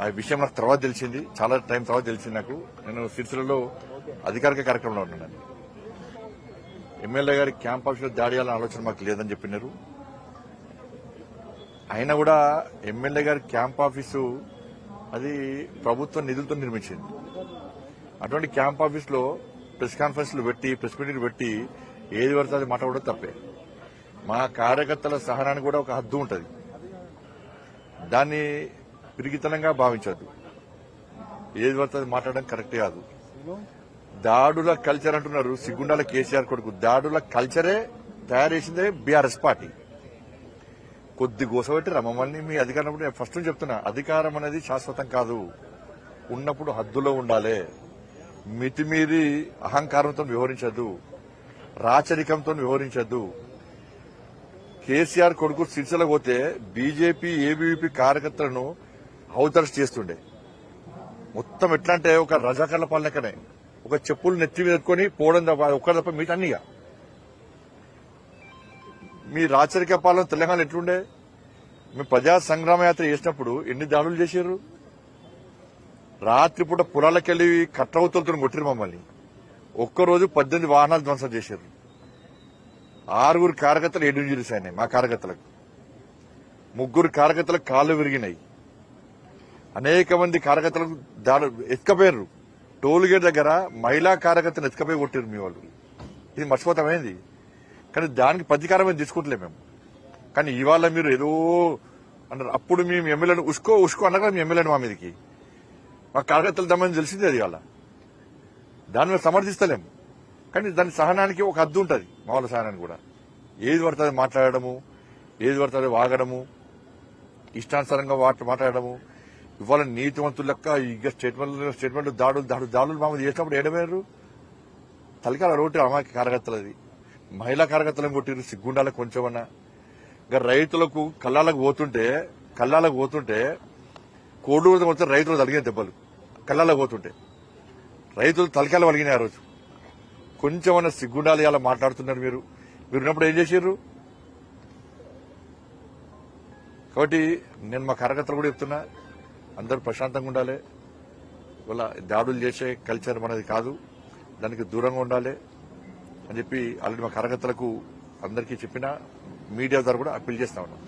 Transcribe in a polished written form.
ఆ విషయం నాకు తర్వాత తెలిసింది, చాలా టైం తర్వాత తెలిసింది నాకు. నేను సిరిసిల్లలో అధికారిక కార్యక్రమంలో ఉన్నాను. ఎమ్మెల్యే గారి క్యాంప్ ఆఫీసులో దాడి చేయాలనే ఆలోచన మాకు లేదని చెప్పినారు. అయినా కూడా ఎమ్మెల్యే గారి క్యాంప్ ఆఫీసు అది ప్రభుత్వ నిధులతో నిర్మించింది. అటువంటి క్యాంప్ ఆఫీసులో ప్రెస్ కాన్ఫరెన్స్లు పెట్టి, ప్రెస్ మీటింగ్లు పెట్టి ఏది పడితే అది మాట్లాడడం తప్పే. మా కార్యకర్తల సహనానికి కూడా ఒక హద్దు ఉంటుంది. దాన్ని పిరిగితనంగా భావించద్దు. ఏది పడితే అది మాట్లాడడం కరెక్ట్ కాదు. దాడుల కల్చర్ అంటున్నారు. సిగ్గుండాల కేసీఆర్ కొడుకు దాడుల కల్చరే తయారు చేసిందే బీఆర్ఎస్ పార్టీ. కొద్ది గోసపెట్టిరా మమ్మల్ని మీ అధికారం. నేను ఫస్ట్ చెప్తున్నా, అధికారం అనేది శాశ్వతం కాదు. ఉన్నప్పుడు హద్దులో ఉండాలి. మితిమీరి అహంకారంతో వ్యవహరించద్దు, రాచరికంతో వ్యవహరించద్దు. కేసీఆర్ కొడుకు సిరిసిల్ల పోతే బీజేపీ ఏబీవీపీ కార్యకర్తలను హౌతర్స్ చేస్తుండే. మొత్తం ఎట్లా అంటే ఒక రజాకర్ల పాలనకనే, ఒక చెప్పులు నెత్తి మీద పెట్టుకుని పోవడం తప్ప ఒక్కరి తప్ప మీట అన్నీగా. మీ రాచరిక పాలన తెలంగాణ ఎట్లుండే? మేము ప్రజా సంగ్రామ యాత్ర చేసినప్పుడు ఎన్ని దాడులు చేశారు? రాత్రిపూట పొలాలకెళ్లి కట్రవతులతో కొట్టిరు మమ్మల్ని. ఒక్కరోజు 18 వాహనాలు ధ్వంసం చేశారు. 6 కార్యకర్తలు 7 ఇంజరీస్ అయినాయి. మా కార్యకర్తలకు 3 కార్యకర్తలకు కాళ్లు విరిగినాయి. అనేక మంది కార్యకర్తలకు ఎత్తుకపోయారు. టోల్ గేట్ దగ్గర మహిళా కార్యకర్తలు ఎత్తుకపోయి కొట్టారు మీ వాళ్ళు. ఇది మర్చిపోతామైంది. కానీ దానికి ప్రతీకారం తీసుకుంటలే మేము. కానీ ఇవాళ మీరు ఏదో అన్నారు. అప్పుడు మేము ఎమ్మెల్యేను ఉష్కో అన్నా మీ ఎమ్మెల్యేను మా మీదకి మా కార్యకర్తలు దమ్మని తెలిసింది. అది వాళ్ళ దాన్ని మేము సమర్థిస్తలేము. కానీ దాని సహనానికి ఒక హద్దు ఉంటుంది. మా వాళ్ళ సహనానికి కూడా ఏది పడుతుంది మాట్లాడము, ఏది పడుతుంది వాగడము, ఇష్టానుసారంగా మాట్లాడము. ఇవాళ నీతివంతులు లెక్క ఇక స్టేట్మెంట్లు దాడులు మామూలు చేసినప్పుడు ఏడమేరు తలకాల రోడ్డు అమ్మాయి కార్యకర్తలది. మహిళా కార్యకర్తలను కొట్టిరు. సిగ్గుండాల కొంచెమన్నా. ఇంకా రైతులకు కళ్ళాలకు పోతుంటే కోడూరు మొత్తం రైతులు తలిగిన దెబ్బలు కళ్ళాలకు పోతుంటే రైతులు తలకాయలు వలిగినాయి. ఆ రోజు కొంచెమన్నా సిగ్గుండాలి అలా మాట్లాడుతున్నారు. మీరు ఉన్నప్పుడు ఏం చేశారు? కాబట్టి నేను మా కార్యకర్తలు కూడా చెప్తున్నా, అందరూ ప్రశాంతంగా ఉండాలి. ఇవాళ దాడులు చేసే కల్చర్ మనది కాదు, దానికి దూరంగా ఉండాలి అని చెప్పి ఆల్రెడీ మా కార్యకర్తలకు అందరికీ చెప్పినా, మీడియా ద్వారా కూడా అప్పీల్ చేస్తా ఉన్నాం.